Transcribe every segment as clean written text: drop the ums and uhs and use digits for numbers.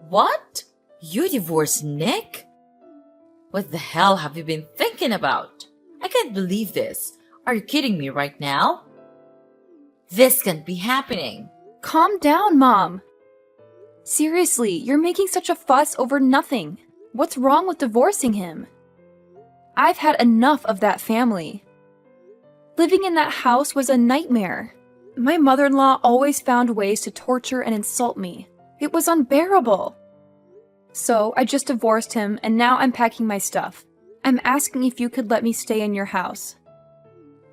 What? You divorced Nick? What the hell have you been thinking about? I can't believe this. Are you kidding me right now? This can't be happening. Calm down, Mom. Seriously, you're making such a fuss over nothing. What's wrong with divorcing him? I've had enough of that family. Living in that house was a nightmare. My mother-in-law always found ways to torture and insult me. It was unbearable. So I just divorced him, and now I'm packing my stuff. I'm asking if you could let me stay in your house.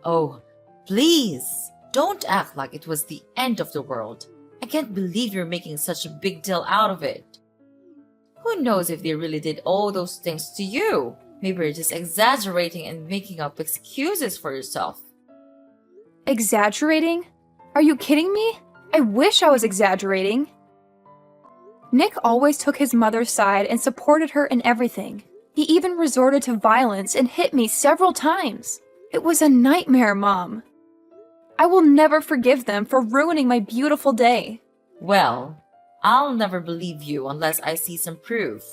Oh, please, don't act like it was the end of the world. I can't believe you're making such a big deal out of it. Who knows if they really did all those things to you? Maybe you're just exaggerating and making up excuses for yourself. Exaggerating? Are you kidding me? I wish I was exaggerating. Nick always took his mother's side and supported her in everything. He even resorted to violence and hit me several times. It was a nightmare, Mom. I will never forgive them for ruining my beautiful day. Well, I'll never believe you unless I see some proof.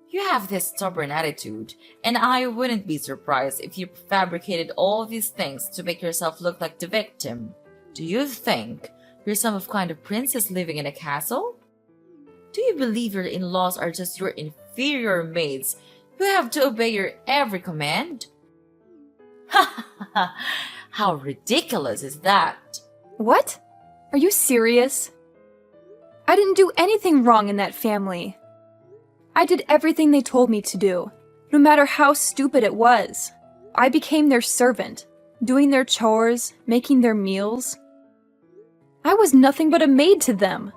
You have this stubborn attitude, and I wouldn't be surprised if you fabricated all these things to make yourself look like the victim. Do you think you're some kind of princess living in a castle? Do you believe your in-laws are just your inferior maids who have to obey your every command? Ha ha ha! How ridiculous is that? What? Are you serious? I didn't do anything wrong in that family. I did everything they told me to do, no matter how stupid it was. I became their servant, doing their chores, making their meals. I was nothing but a maid to them.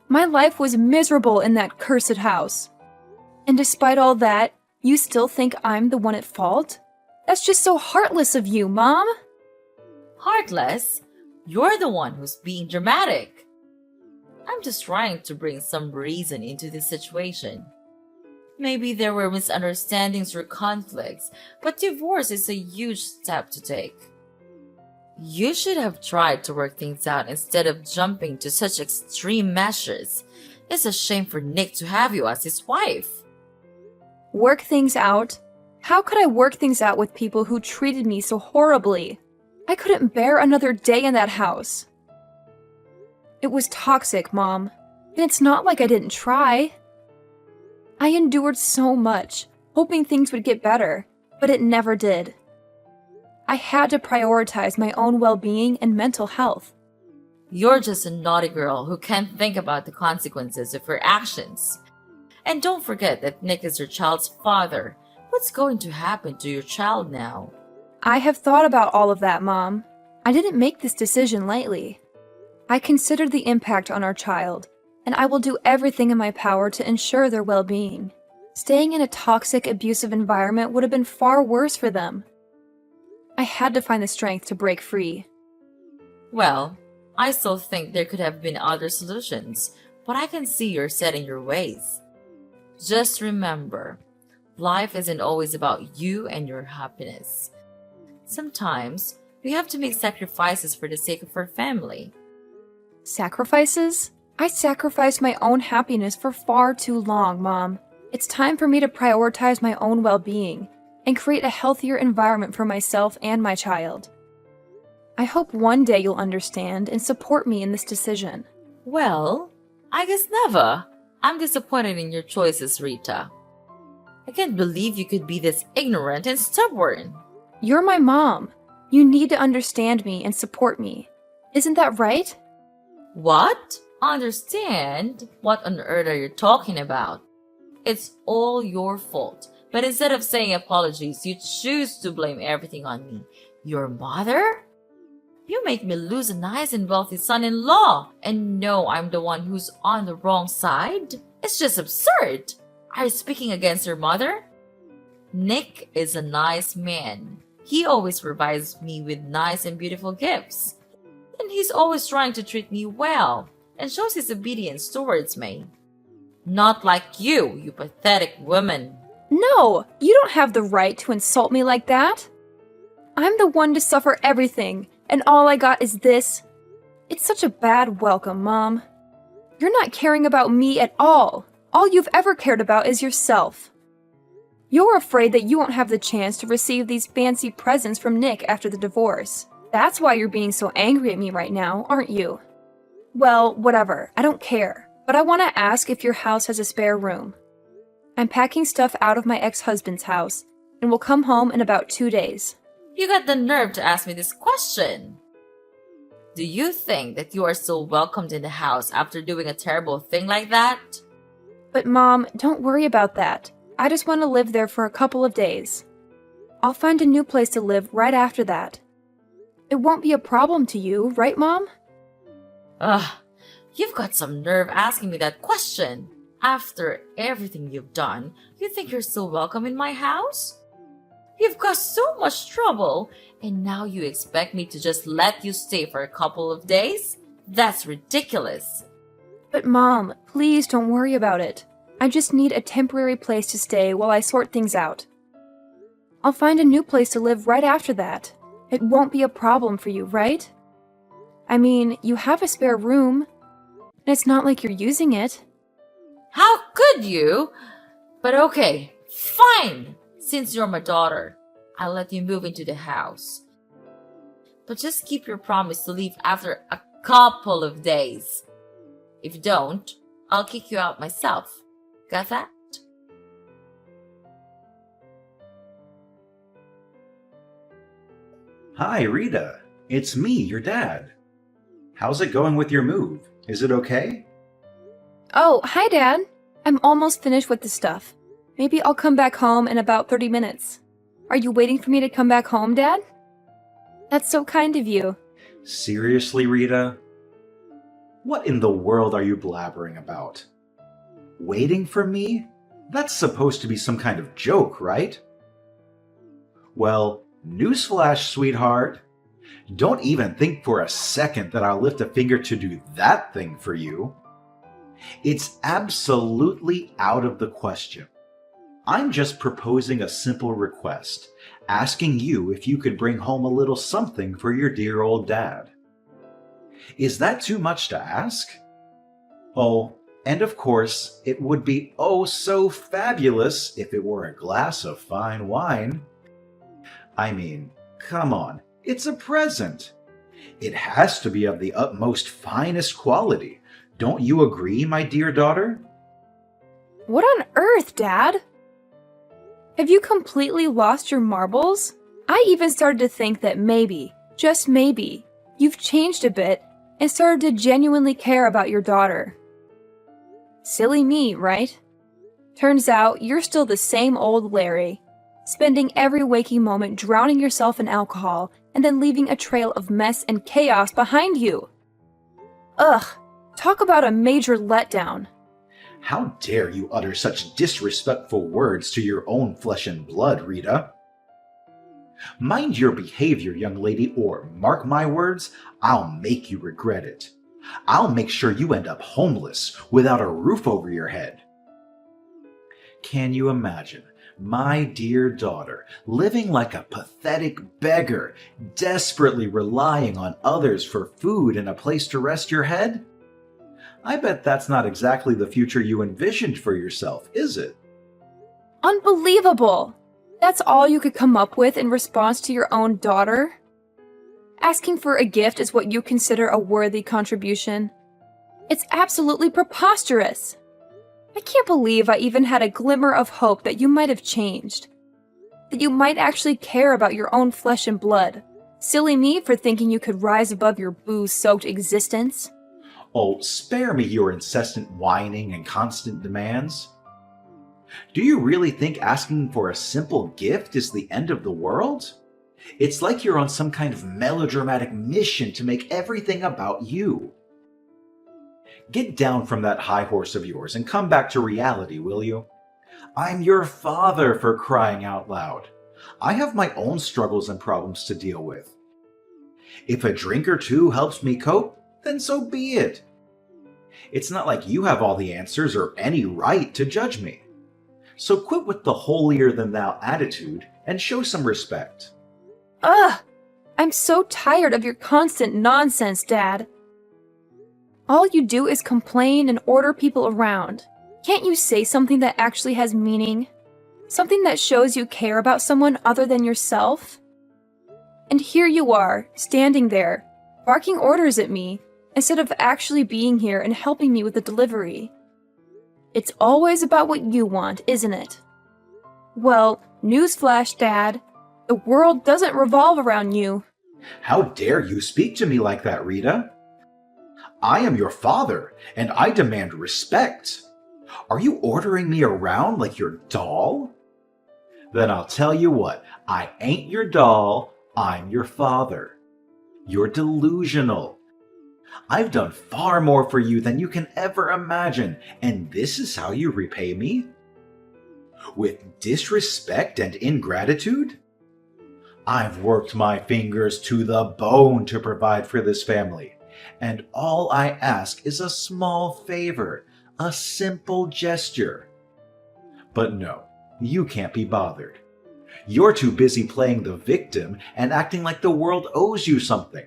My life was miserable in that cursed house. And despite all that, you still think I'm the one at fault? That's just so heartless of you, Mom. Heartless? You're the one who's being dramatic. I'm just trying to bring some reason into this situation. Maybe there were misunderstandings or conflicts, but divorce is a huge step to take. You should have tried to work things out instead of jumping to such extreme measures. It's a shame for Nick to have you as his wife. Work things out? How could I work things out with people who treated me so horribly? I couldn't bear another day in that house. It was toxic, Mom, and it's not like I didn't try. I endured so much, hoping things would get better, but it never did. I had to prioritize my own well-being and mental health. You're just a naughty girl who can't think about the consequences of her actions. And don't forget that Nick is your child's father. What's going to happen to your child now? I have thought about all of that, Mom. I didn't make this decision lightly. I considered the impact on our child, and I will do everything in my power to ensure their well-being. Staying in a toxic, abusive environment would have been far worse for them. I had to find the strength to break free. Well, I still think there could have been other solutions, but I can see you're set in your ways. Just remember, life isn't always about you and your happiness. Sometimes, we have to make sacrifices for the sake of our family. Sacrifices? I sacrificed my own happiness for far too long, Mom. It's time for me to prioritize my own well-being and create a healthier environment for myself and my child. I hope one day you'll understand and support me in this decision. Well, I guess never. I'm disappointed in your choices, Rita. I can't believe you could be this ignorant and stubborn. You're my mom. You need to understand me and support me. Isn't that right? What? Understand? What on earth are you talking about? It's all your fault. But instead of saying apologies, you choose to blame everything on me. Your mother? You make me lose a nice and wealthy son-in-law and know I'm the one who's on the wrong side? It's just absurd. Are you speaking against your mother? Nick is a nice man. He always provides me with nice and beautiful gifts. And he's always trying to treat me well and shows his obedience towards me. Not like you pathetic woman. No, you don't have the right to insult me like that. I'm the one to suffer everything, and all I got is this. It's such a bad welcome, Mom. You're not caring about me at all. All you've ever cared about is yourself. You're afraid that you won't have the chance to receive these fancy presents from Nick after the divorce. That's why you're being so angry at me right now, aren't you? Well, whatever. I don't care. But I want to ask if your house has a spare room. I'm packing stuff out of my ex-husband's house and will come home in about 2 days. You got the nerve to ask me this question. Do you think that you are still welcomed in the house after doing a terrible thing like that? But Mom, don't worry about that. I just want to live there for a couple of days. I'll find a new place to live right after that. It won't be a problem to you, right, Mom? Ugh, you've got some nerve asking me that question. After everything you've done, you think you're still welcome in my house? You've caused so much trouble, and now you expect me to just let you stay for a couple of days? That's ridiculous. But Mom, please don't worry about it. I just need a temporary place to stay while I sort things out. I'll find a new place to live right after that. It won't be a problem for you, right? I mean, you have a spare room, and it's not like you're using it. How could you? But okay, fine. Since you're my daughter, I'll let you move into the house. But just keep your promise to leave after a couple of days. If you don't, I'll kick you out myself. Got that? Hi, Rita. It's me, your dad. How's it going with your move? Is it okay? Oh, hi, Dad. I'm almost finished with the stuff. Maybe I'll come back home in about 30 minutes. Are you waiting for me to come back home, Dad? That's so kind of you. Seriously, Rita? What in the world are you blabbering about? Waiting for me? That's supposed to be some kind of joke, right? Well, newsflash, sweetheart. Don't even think for a second that I'll lift a finger to do that thing for you. It's absolutely out of the question. I'm just proposing a simple request, asking you if you could bring home a little something for your dear old dad. Is that too much to ask? Oh, and of course, it would be oh so fabulous if it were a glass of fine wine. I mean, come on, it's a present. It has to be of the utmost finest quality. Don't you agree, my dear daughter? What on earth, Dad? Have you completely lost your marbles? I even started to think that maybe, just maybe, you've changed a bit and started to genuinely care about your daughter. Silly me, right? Turns out you're still the same old Larry, spending every waking moment drowning yourself in alcohol and then leaving a trail of mess and chaos behind you. Ugh, talk about a major letdown. How dare you utter such disrespectful words to your own flesh and blood, Rita? Mind your behavior, young lady, or mark my words, I'll make you regret it. I'll make sure you end up homeless, without a roof over your head. Can you imagine my dear daughter living like a pathetic beggar, desperately relying on others for food and a place to rest your head? I bet that's not exactly the future you envisioned for yourself, is it? Unbelievable! That's all you could come up with in response to your own daughter? Asking for a gift is what you consider a worthy contribution? It's absolutely preposterous! I can't believe I even had a glimmer of hope that you might have changed. That you might actually care about your own flesh and blood. Silly me for thinking you could rise above your booze-soaked existence. Oh, spare me your incessant whining and constant demands. Do you really think asking for a simple gift is the end of the world? It's like you're on some kind of melodramatic mission to make everything about you. Get down from that high horse of yours and come back to reality, will you? I'm your father, for crying out loud. I have my own struggles and problems to deal with. If a drink or two helps me cope, then so be it. It's not like you have all the answers or any right to judge me. So quit with the holier-than-thou attitude and show some respect. Ugh! I'm so tired of your constant nonsense, Dad. All you do is complain and order people around. Can't you say something that actually has meaning? Something that shows you care about someone other than yourself? And here you are, standing there, barking orders at me, instead of actually being here and helping me with the delivery. It's always about what you want, isn't it? Well, newsflash, Dad. The world doesn't revolve around you. How dare you speak to me like that, Rita? I am your father, and I demand respect. Are you ordering me around like your doll? Then I'll tell you what, I ain't your doll, I'm your father. You're delusional. I've done far more for you than you can ever imagine, and this is how you repay me? With disrespect and ingratitude? I've worked my fingers to the bone to provide for this family, and all I ask is a small favor, a simple gesture. But no, you can't be bothered. You're too busy playing the victim and acting like the world owes you something.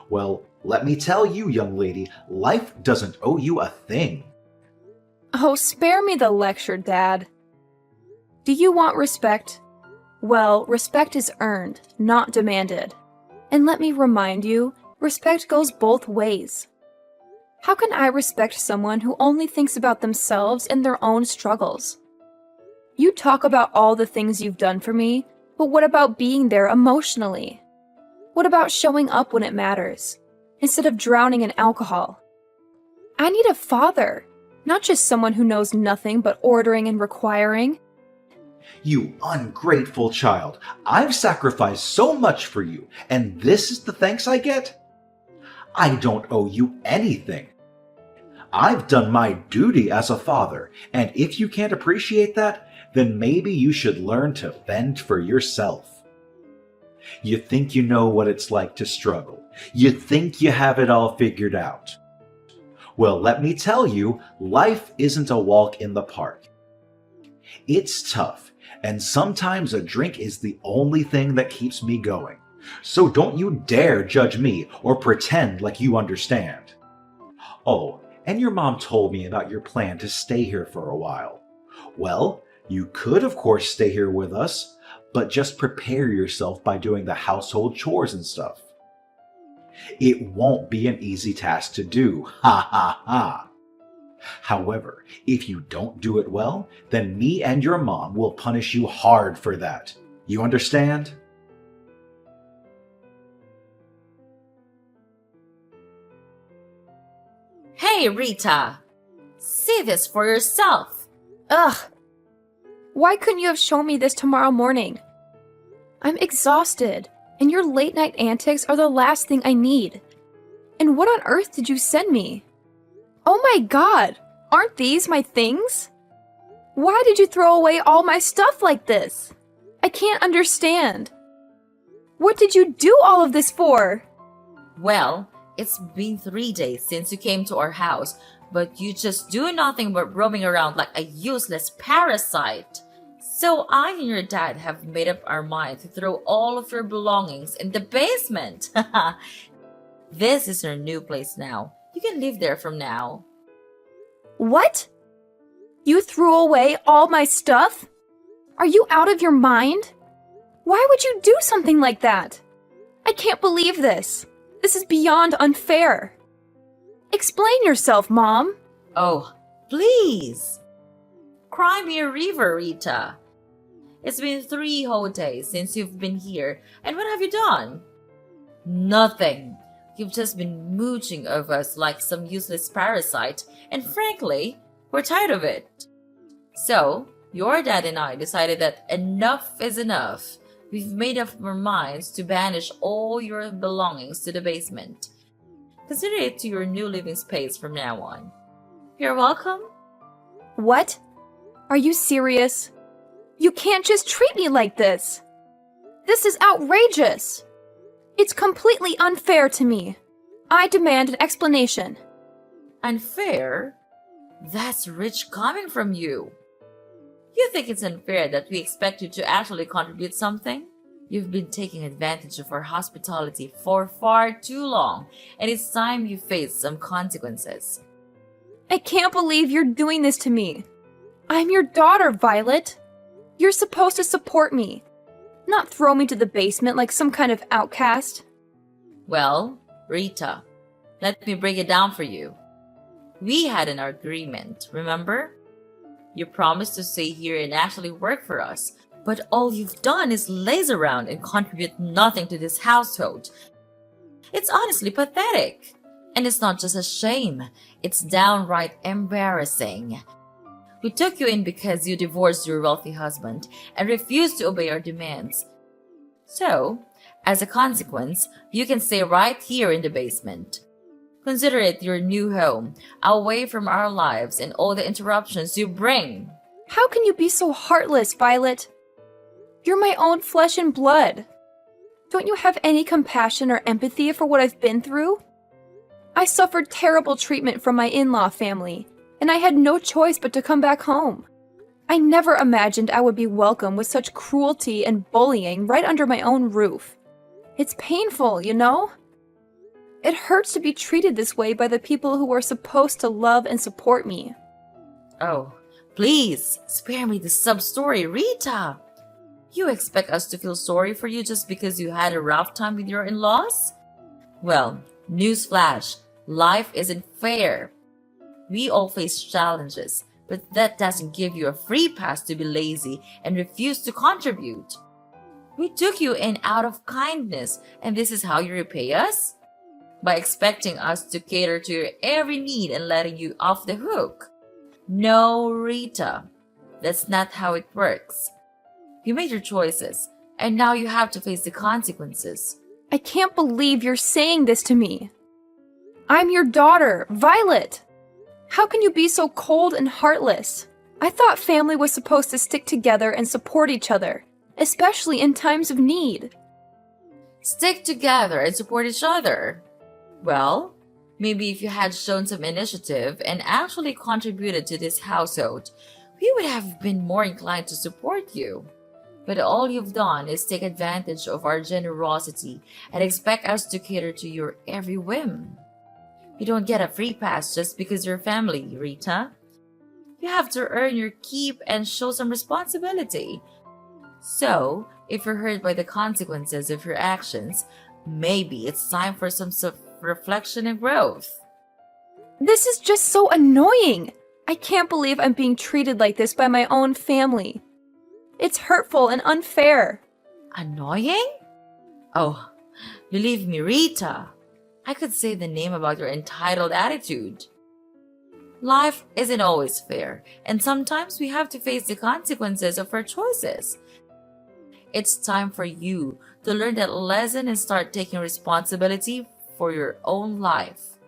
Well, let me tell you, young lady, life doesn't owe you a thing. Oh, spare me the lecture, Dad. Do you want respect? Well, respect is earned, not demanded. And let me remind you, respect goes both ways. How can I respect someone who only thinks about themselves and their own struggles? You talk about all the things you've done for me, but what about being there emotionally? What about showing up when it matters, instead of drowning in alcohol? I need a father, not just someone who knows nothing but ordering and requiring. You ungrateful child, I've sacrificed so much for you, and this is the thanks I get? I don't owe you anything. I've done my duty as a father, and if you can't appreciate that, then maybe you should learn to fend for yourself. You think you know what it's like to struggle. You think you have it all figured out. Well, let me tell you, life isn't a walk in the park. It's tough, and sometimes a drink is the only thing that keeps me going. So don't you dare judge me or pretend like you understand. Oh, and your mom told me about your plan to stay here for a while. Well, you could of course stay here with us, but just prepare yourself by doing the household chores and stuff. It won't be an easy task to do, ha ha ha. However, if you don't do it well, then me and your mom will punish you hard for that. You understand? Hey, Rita! See this for yourself! Ugh! Why couldn't you have shown me this tomorrow morning? I'm exhausted, and your late night antics are the last thing I need. And what on earth did you send me? Oh my god! Aren't these my things? Why did you throw away all my stuff like this? I can't understand. What did you do all of this for? Well, it's been 3 days since you came to our house, but you just do nothing but roaming around like a useless parasite. So I and your dad have made up our mind to throw all of your belongings in the basement. This is your new place now. You can live there from now. What? You threw away all my stuff? Are you out of your mind? Why would you do something like that? I can't believe this. This is beyond unfair. Explain yourself, Mom. Oh, please. Cry me a river, Rita. It's been 3 whole days since you've been here, and what have you done? Nothing. You've just been mooching over us like some useless parasite, and frankly, we're tired of it. So, your dad and I decided that enough is enough. We've made up our minds to banish all your belongings to the basement. Consider it to your new living space from now on. You're welcome. What? Are you serious? You can't just treat me like this. This is outrageous. It's completely unfair to me. I demand an explanation. Unfair? That's rich coming from you. You think it's unfair that we expect you to actually contribute something? You've been taking advantage of our hospitality for far too long, and it's time you face some consequences. I can't believe you're doing this to me. I'm your daughter, Violet. You're supposed to support me, not throw me to the basement like some kind of outcast. Well, Rita, let me break it down for you. We had an agreement, remember? You promised to stay here and actually work for us, but all you've done is laze around and contribute nothing to this household. It's honestly pathetic. And it's not just a shame, it's downright embarrassing. We took you in because you divorced your wealthy husband and refused to obey our demands. So, as a consequence, you can stay right here in the basement. Consider it your new home, away from our lives and all the interruptions you bring. How can you be so heartless, Violet? You're my own flesh and blood. Don't you have any compassion or empathy for what I've been through? I suffered terrible treatment from my in-law family, and I had no choice but to come back home. I never imagined I would be welcome with such cruelty and bullying right under my own roof. It's painful, you know? It hurts to be treated this way by the people who are supposed to love and support me. Oh, please, spare me the sub-story, Rita. You expect us to feel sorry for you just because you had a rough time with your in-laws? Well, newsflash, life isn't fair. We all face challenges, but that doesn't give you a free pass to be lazy and refuse to contribute. We took you in out of kindness, and this is how you repay us? By expecting us to cater to your every need and letting you off the hook. No, Rita, that's not how it works. You made your choices, and now you have to face the consequences. I can't believe you're saying this to me. I'm your daughter, Violet. How can you be so cold and heartless? I thought family was supposed to stick together and support each other, especially in times of need. Stick together and support each other. Well, maybe if you had shown some initiative and actually contributed to this household, we would have been more inclined to support you. But all you've done is take advantage of our generosity and expect us to cater to your every whim. You don't get a free pass just because you're family, Rita. You have to earn your keep and show some responsibility. So, if you're hurt by the consequences of your actions, maybe it's time for some self-reflection and growth. This is just so annoying. I can't believe I'm being treated like this by my own family. It's hurtful and unfair. Annoying? Oh, believe me, Rita. I could say the name about your entitled attitude. Life isn't always fair, and sometimes we have to face the consequences of our choices. It's time for you to learn that lesson and start taking responsibility for your own life.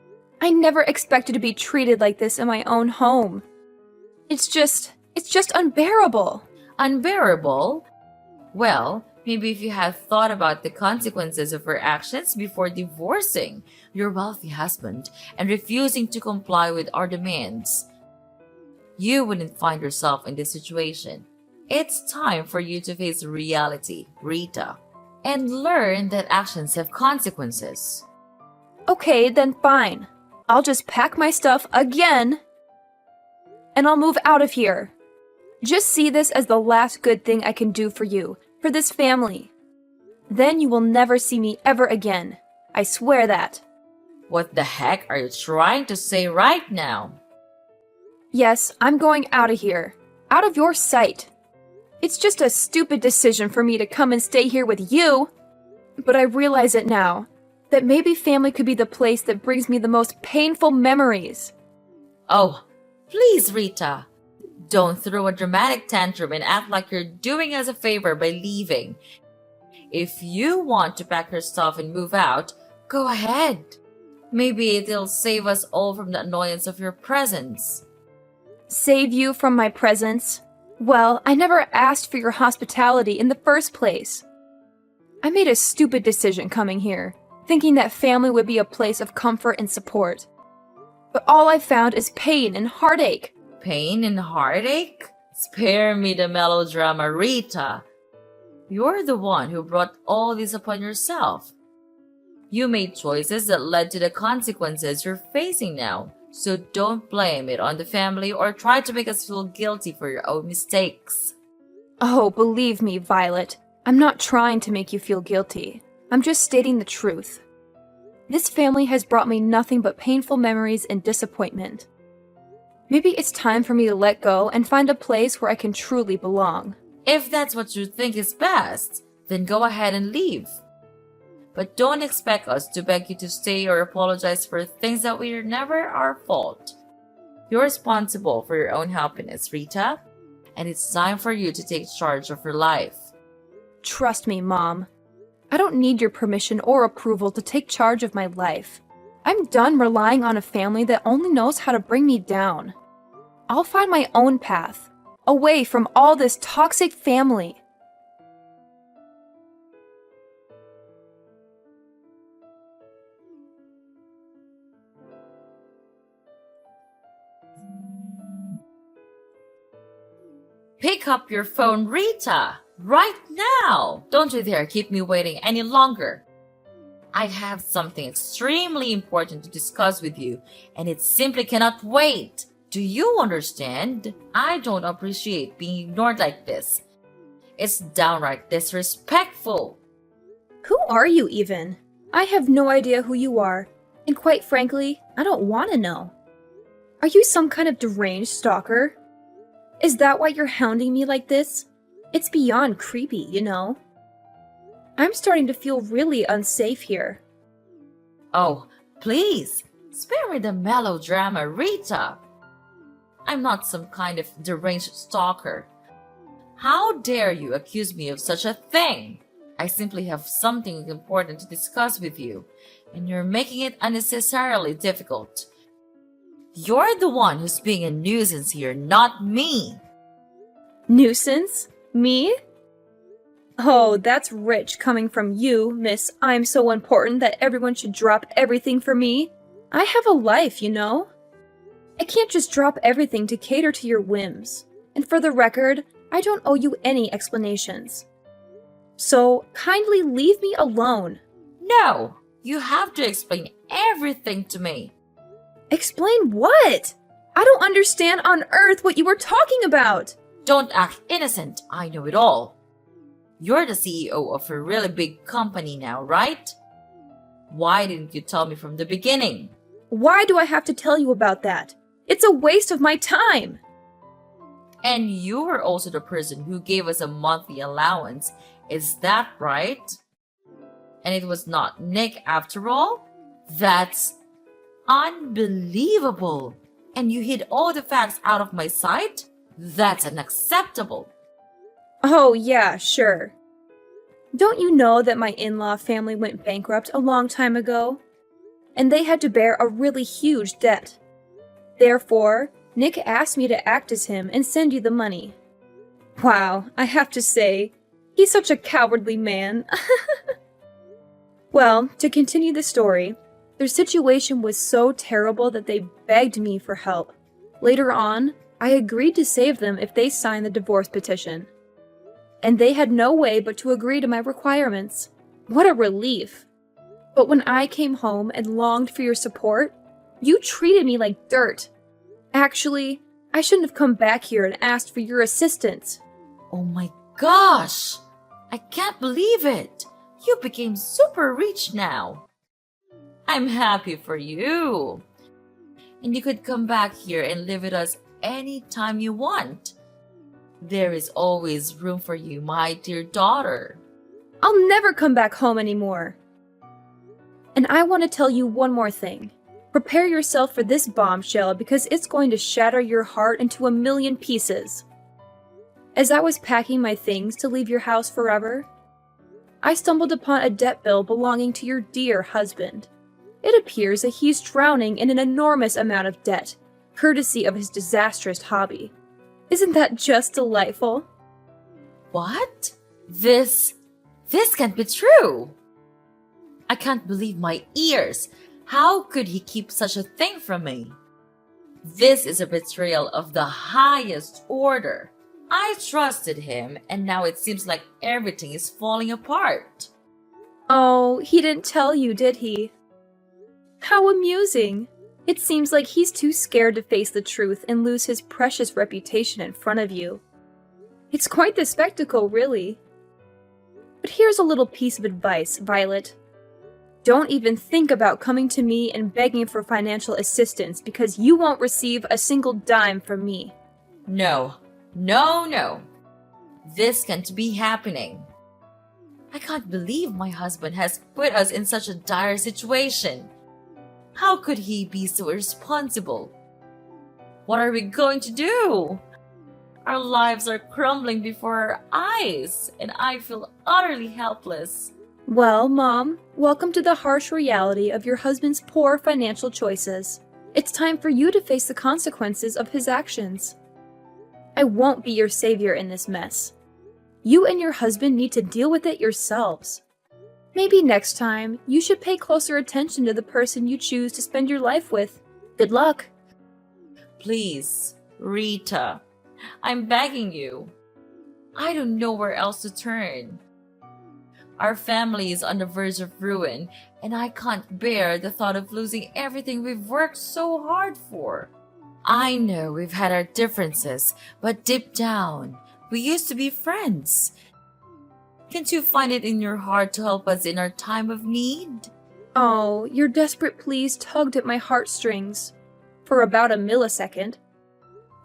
I never expected to be treated like this in my own home. It's just unbearable. Unbearable? Well, maybe if you had thought about the consequences of her actions before divorcing your wealthy husband and refusing to comply with our demands, you wouldn't find yourself in this situation. It's time for you to face reality, Rita, and learn that actions have consequences. Okay, then fine. I'll just pack my stuff again, and I'll move out of here. Just see this as the last good thing I can do for you, for this family. Then you will never see me ever again. I swear that. What the heck are you trying to say right now? Yes, I'm going out of here. Out of your sight. It's just a stupid decision for me to come and stay here with you. But I realize it now, that maybe family could be the place that brings me the most painful memories. Oh, please, Rita. Don't throw a dramatic tantrum and act like you're doing us a favor by leaving. If you want to pack your stuff and move out, go ahead. Maybe it'll save us all from the annoyance of your presence. Save you from my presence? Well, I never asked for your hospitality in the first place. I made a stupid decision coming here, thinking that family would be a place of comfort and support. But all I found is pain and heartache. Pain and heartache? Spare me the melodrama, Rita. You're the one who brought all this upon yourself. You made choices that led to the consequences you're facing now, so don't blame it on the family or try to make us feel guilty for your own mistakes. Oh, believe me, Violet, I'm not trying to make you feel guilty. I'm just stating the truth. This family has brought me nothing but painful memories and disappointment. Maybe it's time for me to let go and find a place where I can truly belong. If that's what you think is best, then go ahead and leave. But don't expect us to beg you to stay or apologize for things that were never our fault. You're responsible for your own happiness, Rita, and it's time for you to take charge of your life. Trust me, Mom. I don't need your permission or approval to take charge of my life. I'm done relying on a family that only knows how to bring me down. I'll find my own path, away from all this toxic family. Pick up your phone, Rita! Right now! Don't you dare keep me waiting any longer. I have something extremely important to discuss with you, and it simply cannot wait. Do you understand? I don't appreciate being ignored like this. It's downright disrespectful. Who are you even? I have no idea who you are, and quite frankly, I don't want to know. Are you some kind of deranged stalker? Is that why you're hounding me like this? It's beyond creepy, you know. I'm starting to feel really unsafe here. Oh, please, spare me the melodrama, Rita. I'm not some kind of deranged stalker. How dare you accuse me of such a thing? I simply have something important to discuss with you, and you're making it unnecessarily difficult. You're the one who's being a nuisance here, not me. Nuisance? Me? Oh, that's rich coming from you, Miss I'm so important that everyone should drop everything for me. I have a life, you know. I can't just drop everything to cater to your whims. And for the record, I don't owe you any explanations. So, kindly leave me alone. No, you have to explain everything to me. Explain what? I don't understand on earth what you were talking about. Don't act innocent, I know it all. You're the CEO of a really big company now, right? Why didn't you tell me from the beginning? Why do I have to tell you about that? It's a waste of my time. And you were also the person who gave us a monthly allowance, is that right? And it was not Nick after all? That's unbelievable. And you hid all the facts out of my sight? That's unacceptable. Oh, yeah, sure. Don't you know that my in-law family went bankrupt a long time ago? And they had to bear a really huge debt. Therefore, Nick asked me to act as him and send you the money. Wow, I have to say, he's such a cowardly man. Well, to continue the story, their situation was so terrible that they begged me for help. Later on, I agreed to save them if they signed the divorce petition. And they had no way but to agree to my requirements. What a relief. But when I came home and longed for your support, you treated me like dirt. Actually, I shouldn't have come back here and asked for your assistance. Oh my gosh! I can't believe it! You became super rich now. I'm happy for you. And you could come back here and live with us anytime you want. There is always room for you, my dear daughter. I'll never come back home anymore. And I want to tell you one more thing. Prepare yourself for this bombshell because it's going to shatter your heart into a million pieces. As I was packing my things to leave your house forever, I stumbled upon a debt bill belonging to your dear husband. It appears that he's drowning in an enormous amount of debt, courtesy of his disastrous hobby. Isn't that just delightful? What? This can't be true. I can't believe my ears. How could he keep such a thing from me? This is a betrayal of the highest order. I trusted him, and now it seems like everything is falling apart. Oh, he didn't tell you, did he? How amusing. It seems like he's too scared to face the truth and lose his precious reputation in front of you. It's quite the spectacle, really. But here's a little piece of advice, Violet. Don't even think about coming to me and begging for financial assistance because you won't receive a single dime from me. No, no, no. This can't be happening. I can't believe my husband has put us in such a dire situation. How could he be so irresponsible? What are we going to do? Our lives are crumbling before our eyes, and I feel utterly helpless. Well, Mom, welcome to the harsh reality of your husband's poor financial choices. It's time for you to face the consequences of his actions. I won't be your savior in this mess. You and your husband need to deal with it yourselves. Maybe next time, you should pay closer attention to the person you choose to spend your life with. Good luck. Please, Rita, I'm begging you. I don't know where else to turn. Our family is on the verge of ruin, and I can't bear the thought of losing everything we've worked so hard for. I know we've had our differences, but deep down, we used to be friends. Can't you find it in your heart to help us in our time of need? Oh, your desperate pleas tugged at my heartstrings for about a millisecond.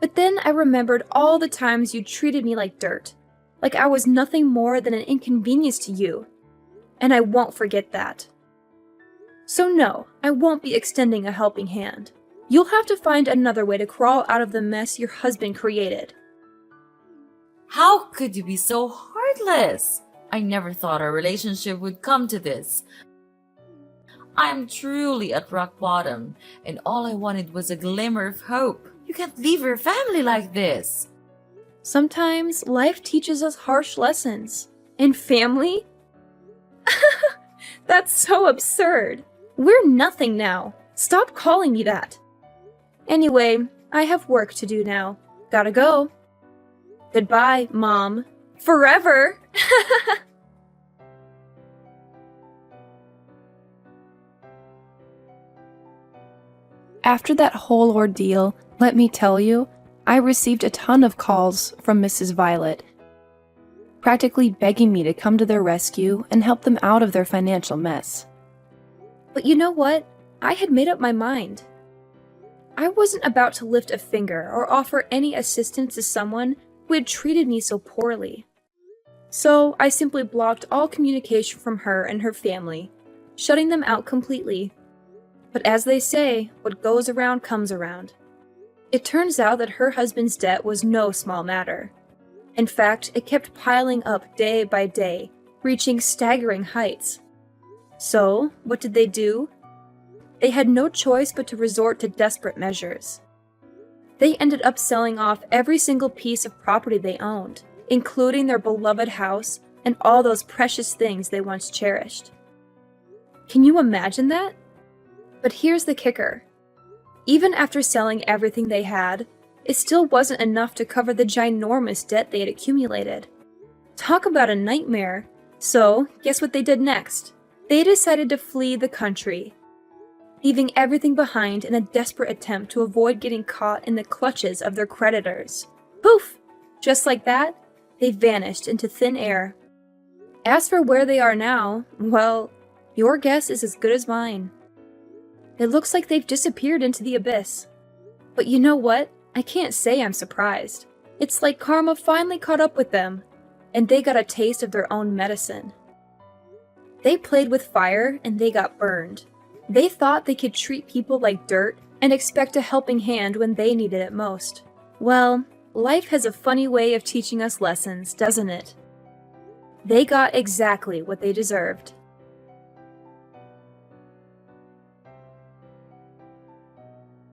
But then I remembered all the times you treated me like dirt, like I was nothing more than an inconvenience to you, and I won't forget that. So no, I won't be extending a helping hand. You'll have to find another way to crawl out of the mess your husband created. How could you be so heartless? I never thought our relationship would come to this. I'm truly at rock bottom, and all I wanted was a glimmer of hope. You can't leave your family like this. Sometimes life teaches us harsh lessons. And family? That's so absurd. We're nothing now. Stop calling me that. Anyway, I have work to do now. Gotta go. Goodbye, Mom. Forever! After that whole ordeal, let me tell you, I received a ton of calls from Mrs. Violet, practically begging me to come to their rescue and help them out of their financial mess. But you know what? I had made up my mind. I wasn't about to lift a finger or offer any assistance to someone who had treated me so poorly. So I simply blocked all communication from her and her family, shutting them out completely. But as they say, what goes around comes around. It turns out that her husband's debt was no small matter. In fact, it kept piling up day by day, reaching staggering heights. So, what did they do? They had no choice but to resort to desperate measures. They ended up selling off every single piece of property they owned, including their beloved house and all those precious things they once cherished. Can you imagine that? But here's the kicker. Even after selling everything they had, it still wasn't enough to cover the ginormous debt they had accumulated. Talk about a nightmare. So, guess what they did next? They decided to flee the country, leaving everything behind in a desperate attempt to avoid getting caught in the clutches of their creditors. Poof! Just like that, they vanished into thin air. As for where they are now, well, your guess is as good as mine. It looks like they've disappeared into the abyss. But you know what? I can't say I'm surprised. It's like karma finally caught up with them, and they got a taste of their own medicine. They played with fire, and they got burned. They thought they could treat people like dirt and expect a helping hand when they needed it most. Well, life has a funny way of teaching us lessons, doesn't it? They got exactly what they deserved.